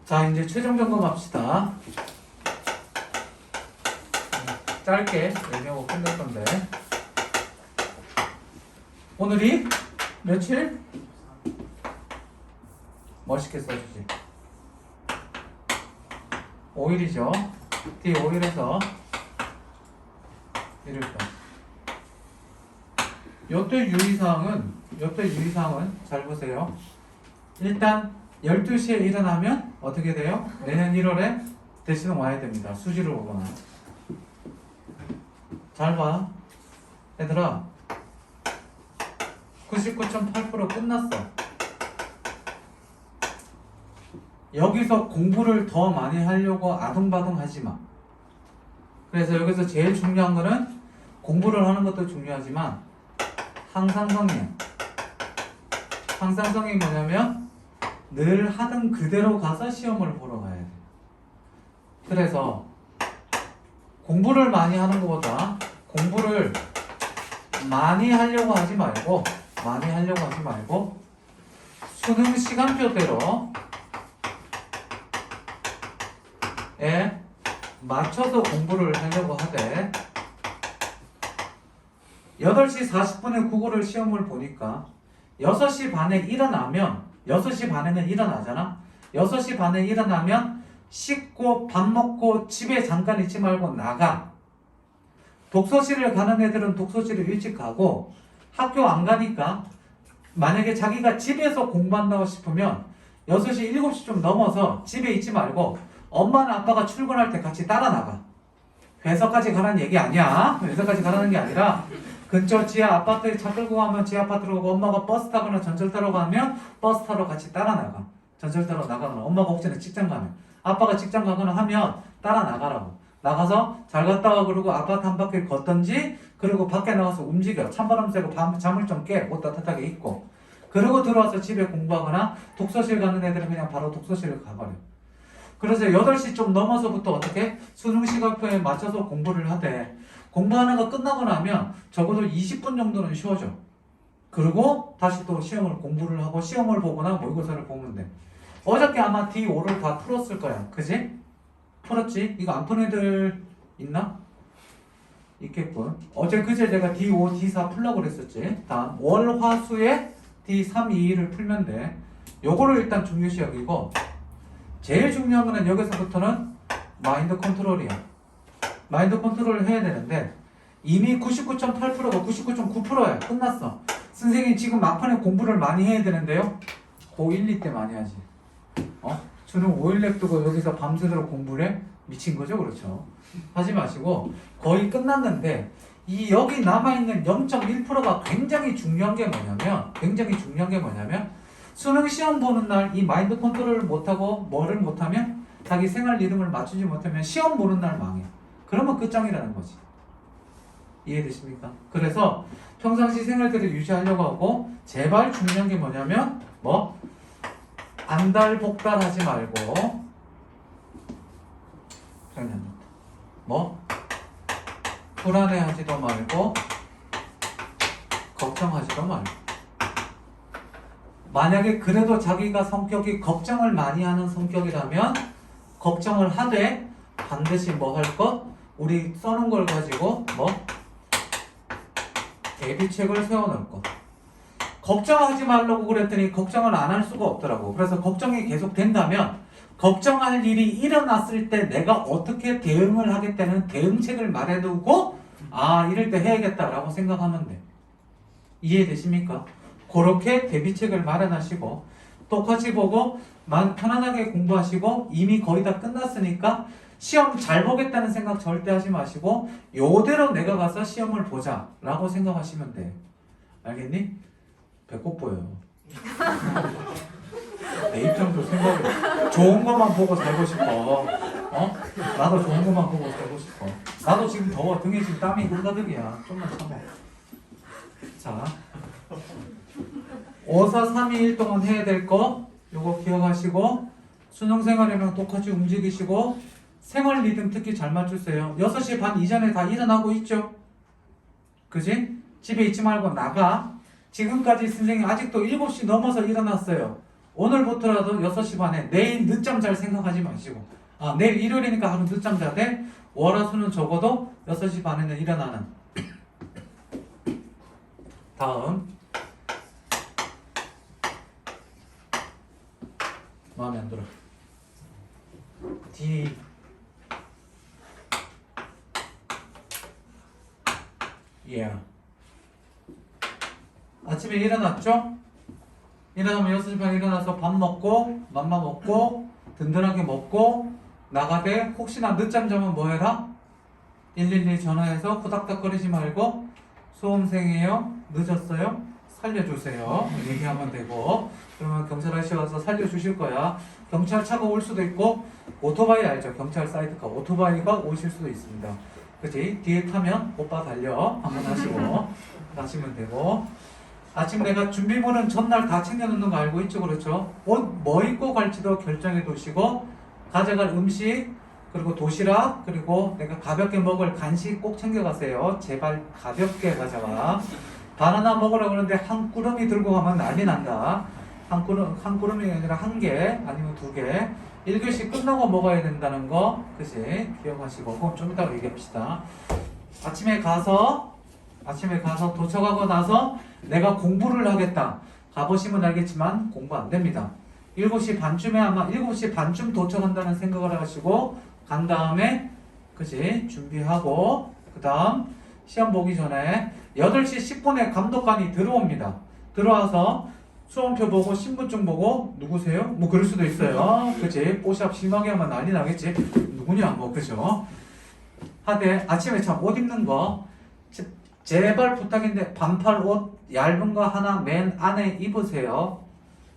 자, 이제 최종 점검합시다. 짧게 얘기하고 끝낼 건데. 오늘이 며칠? 멋있게 써주지. 5일이죠. D 5일에서 1일까지. 요때 유의사항은 잘 보세요. 일단 12시에 일어나면 어떻게 돼요? 내년 1월에 대시는 와야 됩니다. 수지를 보거나. 잘 봐. 얘들아, 99.8% 끝났어. 여기서 공부를 더 많이 하려고 아둥바둥 하지 마. 그래서 여기서 제일 중요한 거는 공부를 하는 것도 중요하지만 항상성이야. 항상성이 뭐냐면 늘 하던 그대로 가서 시험을 보러 가야 돼. 그래서 공부를 많이 하는 것보다 공부를 많이 하려고 하지 말고 수능 시간표대로 에 맞춰서 공부를 하려고 하되 8시 40분에 국어를 시험을 보니까 6시 반에 일어나면 6시 반에는 일어나잖아. 6시 반에 일어나면 씻고 밥 먹고 집에 잠깐 있지 말고 나가. 독서실을 가는 애들은 독서실을 일찍 가고 학교 안 가니까 만약에 자기가 집에서 공부한다고 싶으면 6시, 7시 좀 넘어서 집에 있지 말고 엄마나 아빠가 출근할 때 같이 따라 나가. 회사까지 가라는 얘기 아니야. 회사까지 가라는 게 아니라 근처 지하 아파트에 차 끌고 가면 지하 아파트로 오고 엄마가 버스 타거나 전철 타러 가면 버스 타러 같이 따라 나가. 전철 타러 나가거나 엄마가 혹시나 직장 가면 아빠가 직장 가거나 하면 따라 나가라고. 나가서 잘 갔다 와 그러고 아파트 한 바퀴 걷던지 그리고 밖에 나가서 움직여. 찬바람 쐬고 잠을 좀 깨. 옷 따뜻하게 입고. 그러고 들어와서 집에 공부하거나 독서실 가는 애들은 그냥 바로 독서실을 가버려. 그래서 8시 좀 넘어서부터 어떻게 수능 시간표에 맞춰서 공부를 하되 공부하는 거 끝나고 나면 적어도 20분 정도는 쉬어줘. 그리고 다시 또 시험을 공부를 하고 시험을 보거나 모의고사를 보면 돼. 어저께 아마 D5를 다 풀었을 거야. 그지? 풀었지? 이거 안 푼 애들 있나? 있겠군. 어제 그제 제가 D5, D4 풀라고 그랬었지. 다음 월, 화, 수에 D3, 2, 1을 풀면 돼. 요거를 일단 중요시 여기고 제일 중요한 거는 여기서부터는 마인드 컨트롤이야. 마인드 컨트롤을 해야 되는데 이미 99.8%가 99.9%야. 끝났어. 선생님 지금 막판에 공부를 많이 해야 되는데요. 고1, 2 때 많이 하지. 수능 5일 냅두고 여기서 밤새도록 공부를 해? 미친 거죠? 그렇죠. 하지 마시고 거의 끝났는데 이 여기 남아있는 0.1%가 굉장히 중요한 게 뭐냐면 수능 시험 보는 날 이 마인드 컨트롤을 못하고 뭐를 못하면 자기 생활 리듬을 맞추지 못하면 시험 보는 날 망해. 그러면 끝장이라는 거지. 이해되십니까? 그래서 평상시 생활들을 유지하려고 하고 제발 중요한 게 뭐냐면 안달복달하지 말고 불안해하지도 말고 걱정하지도 말고 만약에 그래도 자기가 성격이 걱정을 많이 하는 성격이라면 걱정을 하되 반드시 뭐 할 것? 우리 써놓은 걸 가지고 대비책을 세워놓을 것. 걱정하지 말라고 그랬더니 걱정을 안 할 수가 없더라고. 그래서 걱정이 계속 된다면 걱정할 일이 일어났을 때 내가 어떻게 대응을 하겠다는 대응책을 마련해두고 이럴 때 해야겠다라고 생각하면 돼. 이해되십니까? 그렇게 대비책을 마련하시고 똑같이 보고 편안하게 공부하시고 이미 거의 다 끝났으니까 시험 잘 보겠다는 생각 절대 하지 마시고 요대로 내가 가서 시험을 보자 라고 생각하시면 돼. 알겠니? 배꼽 보여요. 내 입장도 생각해. 좋은 것만 보고 살고 싶어. 나도 좋은 것만 보고 살고 싶어. 나도 지금 더워. 등에 지금 땀이 흘러들이야. 좀만 참아. 자, 5, 4, 3, 2, 1 동안 해야 될 거 요거 기억하시고 수능 생활이랑 똑같이 움직이시고 생활 리듬 특히 잘 맞추세요. 6시 반 이전에 다 일어나고 있죠? 그지? 집에 있지 말고 나가. 지금까지 선생님 아직도 7시 넘어서 일어났어요. 오늘부터라도 6시 반에 내일 늦잠 잘 생각하지 마시고 내일 일요일이니까 하루 늦잠 자되 월화수는 적어도 6시 반에는 일어나는. 다음 마음에 안 들어. D 아침에 일어났죠? 일어나면 6시 반에 일어나서 밥 먹고 맘마 먹고 든든하게 먹고 나가되 혹시나 늦잠 자면 뭐 해라? 112 전화해서 코닥닥거리지 말고 수험생이에요? 늦었어요? 살려주세요 얘기하면 되고 그러면 경찰 아저씨 와서 살려주실 거야. 경찰차가 올 수도 있고 오토바이 알죠? 경찰 사이드카 오토바이가 오실 수도 있습니다. 그치? 뒤에 타면 오빠 달려 한번 하시고 가시면 되고 아침 내가 준비물은 전날 다 챙겨놓는 거 알고 있죠? 그렇죠? 옷 뭐 입고 갈지도 결정해 두시고 가져갈 음식 그리고 도시락 그리고 내가 가볍게 먹을 간식 꼭 챙겨가세요. 제발 가볍게 가져가. 바나나 먹으라고 그러는데 한 꾸러미 들고 가면 난리 난다. 한 꾸러미가 아니라 한 개 아니면 2개 1교시 끝나고 먹어야 된다는 거 그치? 기억하시고 그럼 좀 이따가 얘기합시다. 아침에 가서 도착하고 나서 내가 공부를 하겠다. 가보시면 알겠지만 공부 안 됩니다. 7시 반쯤에 아마 7시 반쯤 도착한다는 생각을 하시고 간 다음에 그치? 준비하고 그 다음 시험 보기 전에 8시 10분에 감독관이 들어옵니다. 들어와서 수험표 보고 신분증 보고 누구세요? 뭐 그럴 수도 있어요. 그치? 뽀샵 심하게 하면 난리 나겠지? 누구냐 뭐 그죠? 하되 아침에 참 옷 입는 거 제발 부탁인데 반팔 옷 얇은 거 하나 맨 안에 입으세요.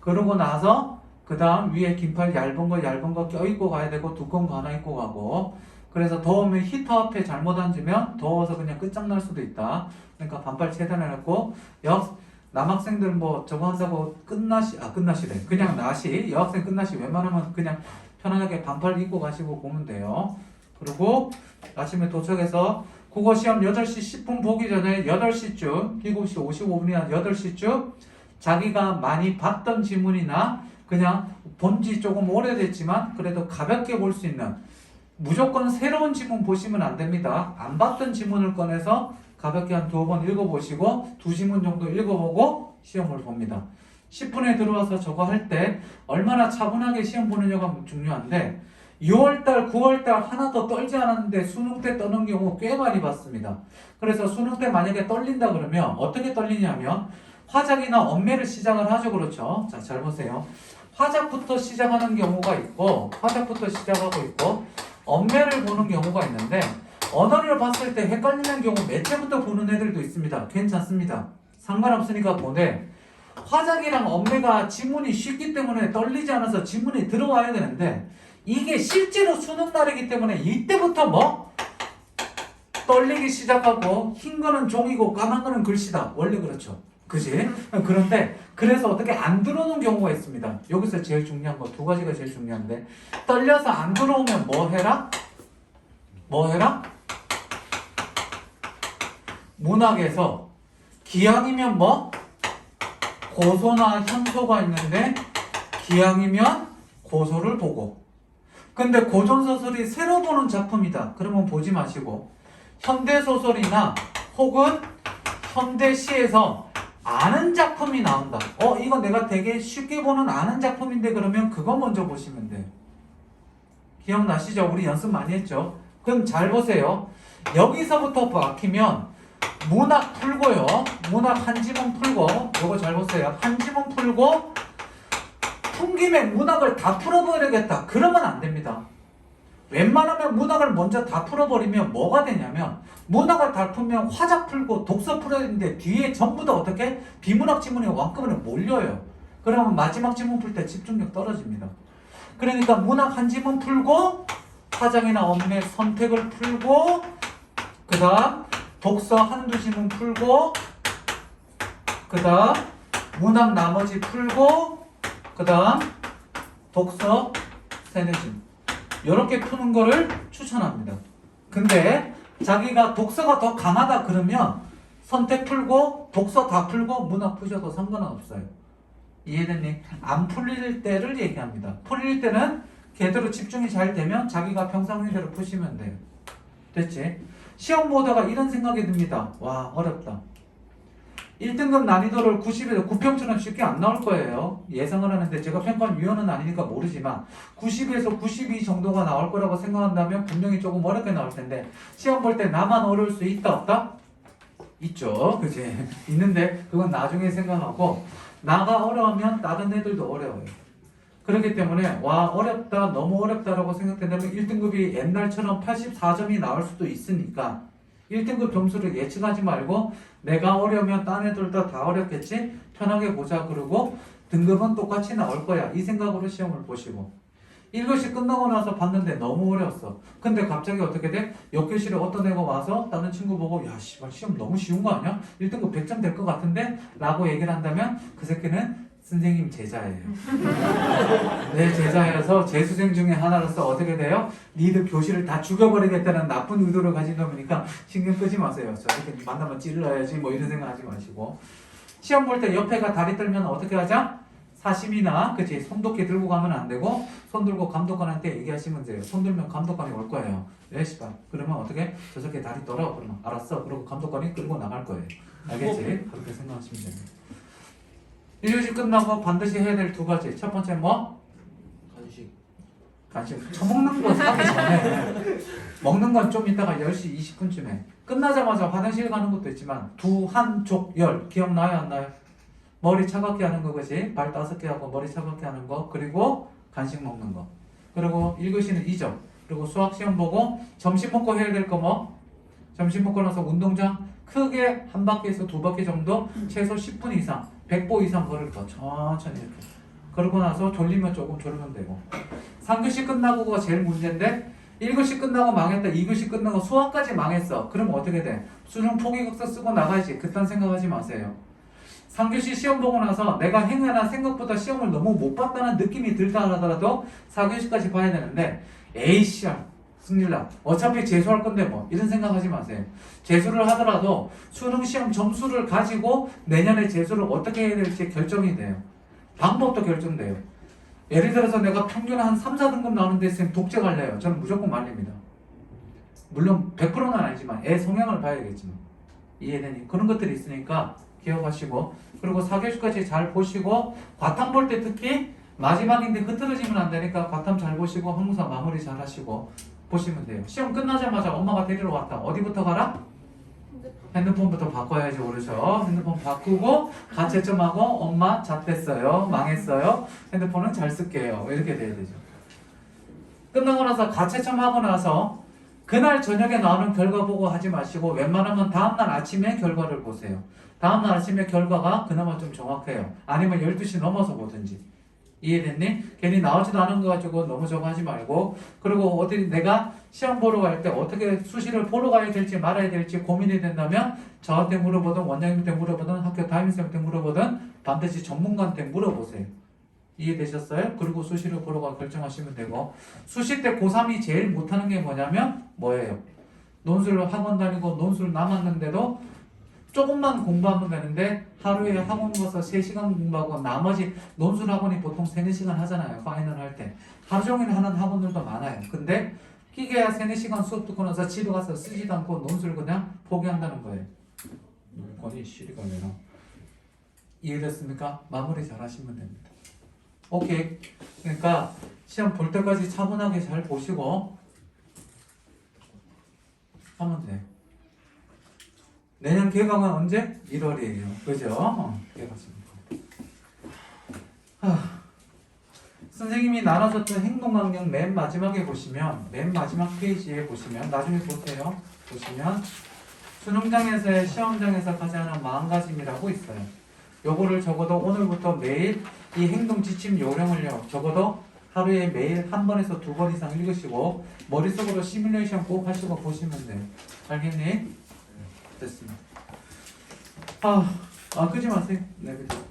그러고 나서 그 다음 위에 긴팔 얇은 거 껴입고 가야 되고 두꺼운 거 하나 입고 가고 그래서 더우면 히터 앞에 잘못 앉으면 더워서 그냥 끝장날 수도 있다. 그러니까 반팔 최단해놓고 남학생들 뭐 저거 한다고 끝나시래. 그냥 나시 여학생 끝나시 웬만하면 그냥 편안하게 반팔 입고 가시고 보면 돼요. 그리고 아침에 도착해서 국어시험 8시 10분 보기 전에 8시쯤 7시 55분이나 8시쯤 자기가 많이 봤던 지문이나 그냥 본지 조금 오래됐지만 그래도 가볍게 볼 수 있는 무조건 새로운 지문 보시면 안 됩니다. 안 봤던 지문을 꺼내서 가볍게 한 2번 읽어보시고 2지문 정도 읽어보고 시험을 봅니다. 10분에 들어와서 저거 할 때 얼마나 차분하게 시험 보느냐가 중요한데 6월달, 9월달 하나도 떨지 않았는데 수능 때 떠는 경우 꽤 많이 봤습니다. 그래서 수능 때 만약에 떨린다 그러면 어떻게 떨리냐면 화작이나 엄매를 시작을 하죠. 그렇죠? 자, 잘 보세요. 화작부터 시작하는 경우가 있고 엄매를 보는 경우가 있는데 언어를 봤을 때 헷갈리는 경우 매체부터 보는 애들도 있습니다. 괜찮습니다. 상관없으니까 보되 화작이랑 엄매가 지문이 쉽기 때문에 떨리지 않아서 지문이 들어와야 되는데 이게 실제로 수능 날이기 때문에 이때부터 뭐? 떨리기 시작하고 흰 거는 종이고 까만 거는 글씨다. 원래 그렇죠. 그지? 그런데 그래서 어떻게 안 들어오는 경우가 있습니다. 여기서 제일 중요한 거 2가지가 제일 중요한데 떨려서 안 들어오면 뭐 해라? 문학에서 기항이면 뭐? 고소나 현소가 있는데 기항이면 고소를 보고 근데 고전소설이 새로 보는 작품이다. 그러면 보지 마시고 현대소설이나 혹은 현대시에서 아는 작품이 나온다. 이거 내가 되게 쉽게 보는 아는 작품인데 그러면 그거 먼저 보시면 돼. 기억나시죠? 우리 연습 많이 했죠? 그럼 잘 보세요. 여기서부터 막히면 문학 풀고요. 문학 한 지문 풀고 요거 잘 보세요. 한 지문 풀고 푼 김에 문학을 다 풀어버리겠다. 그러면 안 됩니다. 웬만하면 문학을 먼저 다 풀어버리면 뭐가 되냐면 문학을 다 풀면 화작 풀고 독서 풀어야 되는데 뒤에 전부 다 어떻게? 비문학 지문이 완급으로 몰려요. 그러면 마지막 지문 풀 때 집중력 떨어집니다. 그러니까 문학 한 지문 풀고 화작이나 엄매 선택을 풀고 그 다음 독서 한두 지문 풀고 그 다음 문학 나머지 풀고 그 다음 독서 3-4지문 이렇게 푸는 거를 추천합니다. 근데 자기가 독서가 더 강하다 그러면 선택 풀고 독서 다 풀고 문학 푸셔도 상관은 없어요. 이해됐니? 안 풀릴 때를 얘기합니다. 풀릴 때는 걔대로 집중이 잘 되면 자기가 평상시대로 푸시면 돼요. 됐지? 시험 보다가 이런 생각이 듭니다. 와, 어렵다. 1등급 난이도를 90에서 9평처럼 쉽게 안 나올 거예요. 예상을 하는데 제가 평가위원은 아니니까 모르지만 90에서 92 정도가 나올 거라고 생각한다면 분명히 조금 어렵게 나올 텐데 시험 볼 때 나만 어려울 수 있다 없다? 있죠. 그치? 있는데 그건 나중에 생각하고 나가 어려우면 다른 애들도 어려워요. 그렇기 때문에 와 어렵다 너무 어렵다라고 생각된다면 1등급이 옛날처럼 84점이 나올 수도 있으니까 1등급 점수를 예측하지 말고 내가 어려우면 딴 애들도 다 어렵겠지? 편하게 보자 그러고 등급은 똑같이 나올 거야 이 생각으로 시험을 보시고 1교시 끝나고 나서 봤는데 너무 어려웠어. 근데 갑자기 어떻게 돼? 옆교실에 어떤 애가 와서 다른 친구 보고 야 씨발 시험 너무 쉬운 거 아니야? 1등급 100점 될 것 같은데? 라고 얘기를 한다면 그 새끼는 선생님 제자예요. 내 제자여서 재수생 중에 하나로서 어떻게 돼요? 니들 교실을 다 죽여버리겠다는 나쁜 의도를 가진 놈이니까 신경 끄지 마세요. 저렇게 만나면 찔러야지 뭐 이런 생각 하지 마시고 시험 볼 때 옆에가 다리 떨면 어떻게 하자? 사심이나 그치 손도끼 들고 가면 안 되고 손 들고 감독관한테 얘기하시면 돼요. 손 들면 감독관이 올 거예요. 왜 씨발 그러면 어떻게 저 새끼 다리 떨어 그러면 알았어 그러고 감독관이 끌고 나갈 거예요. 알겠지? 그렇게 생각하시면 됩니다. 1교시 끝나고 반드시 해야 될 두 가지. 첫 번째 뭐? 간식 처먹는 거 사기 전에 먹는 건 좀 이따가 10시 20분쯤에 끝나자마자 화장실 가는 것도 있지만 두한족열 기억나요 안 나요? 머리 차갑게 하는 거 그지? 발 5개 하고 머리 차갑게 하는 거 그리고 간식 먹는 거 그리고 1교시는 2점 그리고 수학 시험 보고 점심 먹고 해야 될 거 뭐? 점심 먹고 나서 운동장 크게 한 바퀴에서 두 바퀴 정도 최소 10분 이상 100보 이상 걸을 거 천천히 이렇게 그러고 나서 졸리면 조금 졸으면 되고 3교시 끝나고가 제일 문제인데 1교시 끝나고 망했다 2교시 끝나고 수학까지 망했어 그럼 어떻게 돼? 수능 포기각서 쓰고 나가야지 그딴 생각하지 마세요. 3교시 시험 보고 나서 내가 행여나 생각보다 시험을 너무 못 봤다는 느낌이 들다 하더라도 4교시까지 봐야 되는데 에이 시험 승률나 어차피 재수할 건데 뭐 이런 생각하지 마세요. 재수를 하더라도 수능 시험 점수를 가지고 내년에 재수를 어떻게 해야 될지 결정이 돼요. 방법도 결정돼요. 예를 들어서 내가 평균 한 3, 4등급 나오는데 쌤 독재 갈래요. 저는 무조건 말립니다. 물론 100%는 아니지만 애 성향을 봐야겠지만 이해되니? 그런 것들이 있으니까 기억하시고 그리고 4교시까지 잘 보시고 과탐 볼 때 특히 마지막인데 흐트러지면 안 되니까 과탐 잘 보시고 항공사 마무리 잘 하시고 보시면 돼요. 시험 끝나자마자 엄마가 데리러 왔다. 어디부터 가라? 핸드폰부터 바꿔야지 오르죠. 핸드폰 바꾸고 가채점하고 엄마 잣됐어요. 망했어요. 핸드폰은 잘 쓸게요. 이렇게 돼야 되죠. 끝나고 나서 가채점하고 나서 그날 저녁에 나오는 결과 보고 하지 마시고 웬만하면 다음날 아침에 결과를 보세요. 다음날 아침에 결과가 그나마 좀 정확해요. 아니면 12시 넘어서 보든지. 이해됐니? 괜히 나오지도 않은 거 가지고 너무 저거 하지 말고 그리고 어디 내가 시험 보러 갈 때 어떻게 수시를 보러 가야 될지 말아야 될지 고민이 된다면 저한테 물어보든 원장님한테 물어보든 학교 담임쌤한테 물어보든 반드시 전문가한테 물어보세요. 이해되셨어요? 그리고 수시를 보러 가 결정하시면 되고 수시 때 고3이 제일 못하는 게 뭐냐면 뭐예요? 논술 학원 다니고 논술 남았는데도 조금만 공부하면 되는데 하루에 학원 가서 3시간 공부하고 나머지 논술 학원이 보통 3, 4시간 하잖아요. 파이널 할 때. 하루 종일 하는 학원들도 많아요. 근데 끼게야 3, 4시간 수업 듣고 나서 집에 가서 쓰지도 않고 논술 그냥 포기한다는 거예요. 물건이 시리가 왜나 이해됐습니까? 마무리 잘 하시면 됩니다. 오케이. 그러니까 시험 볼 때까지 차분하게 잘 보시고 하면 돼요. 내년 개강은 언제? 1월이에요. 그죠? 개강습니다. 선생님이 나눠줬던 행동강령 맨 마지막에 보시면 맨 마지막 페이지에 보시면 나중에 보세요. 보시면 수능장에서의 시험장에서 가장 하는 마음가짐이라고 있어요. 요거를 적어도 오늘부터 매일 이 행동 지침 요령을요. 적어도 하루에 매일 한 번에서 2번 이상 읽으시고 머릿속으로 시뮬레이션 꼭 하시고 보시면 돼요. 알겠니? 됐습니다. 끄지 마세요. 네, 그죠.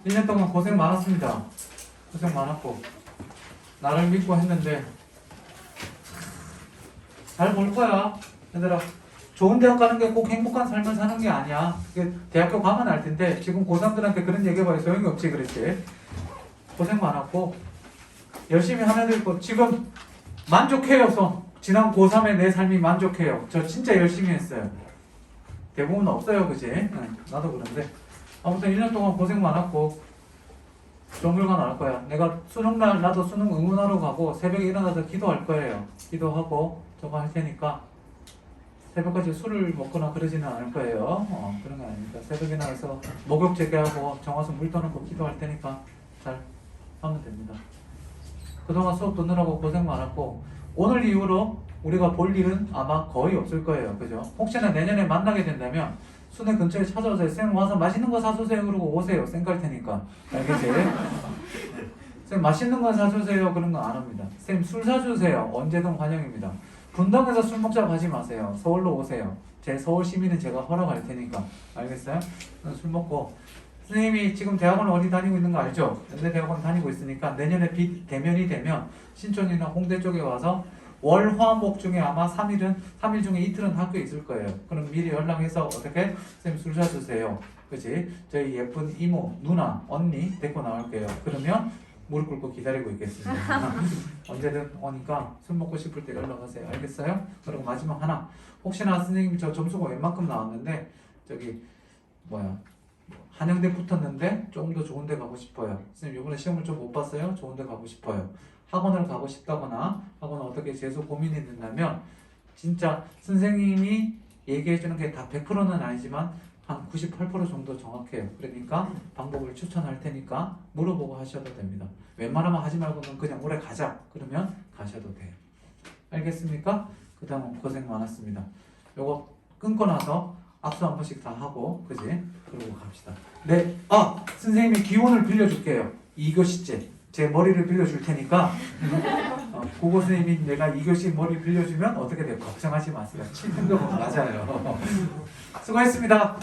1년 동안 고생 많았습니다. 고생 많았고 나를 믿고 했는데 잘 볼 거야. 얘들아 좋은 대학 가는 게 꼭 행복한 삶을 사는 게 아니야. 그게 대학교 가면 알 텐데 지금 고3들한테 그런 얘기해봐야 소용이 없지. 그랬지. 고생 많았고 열심히 하는 애들 있고 지금 만족해요. 지난 고3의 내 삶이 만족해요. 저 진짜 열심히 했어요. 대부분 없어요. 그지? 나도 그런데 아무튼 1년 동안 고생 많았고 좋은 결과 나올 거야. 내가 수능날 나도 수능 응원하러 가고 새벽에 일어나서 기도할 거예요. 기도하고 저거 할 테니까 새벽까지 술을 먹거나 그러지는 않을 거예요. 그런 거 아니니까 새벽에 나가서 목욕 재개하고 정화수 물 떠놓고 기도할 테니까 잘 하면 됩니다. 그동안 수업 듣느라고 고생 많았고 오늘 이후로 우리가 볼 일은 아마 거의 없을 거예요. 그죠? 혹시나 내년에 만나게 된다면 수능 근처에 찾아오세요. 쌤 와서 맛있는 거 사주세요. 그러고 오세요. 쌤 갈 테니까. 알겠지? 쌤 맛있는 거 사주세요. 그런 거 안 합니다. 쌤 술 사주세요. 언제든 환영입니다. 분당에서 술 먹자고 하지 마세요. 서울로 오세요. 제 서울 시민은 제가 허락할 테니까. 알겠어요? 술 먹고 선생님이 지금 대학원 어디 다니고 있는 거 알죠? 연대대학원 다니고 있으니까 내년에 대면이 되면 신촌이나 홍대 쪽에 와서 월, 화, 목 중에 아마 3일 중에 이틀은 학교에 있을 거예요. 그럼 미리 연락해서 어떻게? 쌤 술 사주세요. 그치? 저희 예쁜 이모, 누나, 언니 데리고 나올게요. 그러면 무릎 꿇고 기다리고 있겠습니다. 언제든 오니까 술 먹고 싶을 때 연락하세요. 알겠어요? 그리고 마지막 하나. 혹시나 선생님이 저 점수가 웬만큼 나왔는데 저기 한양대 붙었는데 조금 더 좋은 데 가고 싶어요. 선생님 이번에 시험을 좀 못 봤어요? 좋은 데 가고 싶어요. 학원을 가고 싶다거나 학원을 어떻게 재수 고민이 된다면 진짜 선생님이 얘기해주는 게 다 100%는 아니지만 한 98% 정도 정확해요. 그러니까 방법을 추천할 테니까 물어보고 하셔도 됩니다. 웬만하면 하지 말고는 그냥 올해 가자. 그러면 가셔도 돼요. 알겠습니까? 그 다음 고생 많았습니다. 요거 끊고 나서 악수 한 번씩 다 하고 그지? 그러고 갑시다. 네, 선생님이 기원을 빌려줄게요. 2교시째 제 머리를 빌려줄 테니까 국어 선생님이 내가 2교시 머리 빌려주면 어떻게 돼요? 걱정하지 마세요. 7등급은 맞아요. 수고했습니다.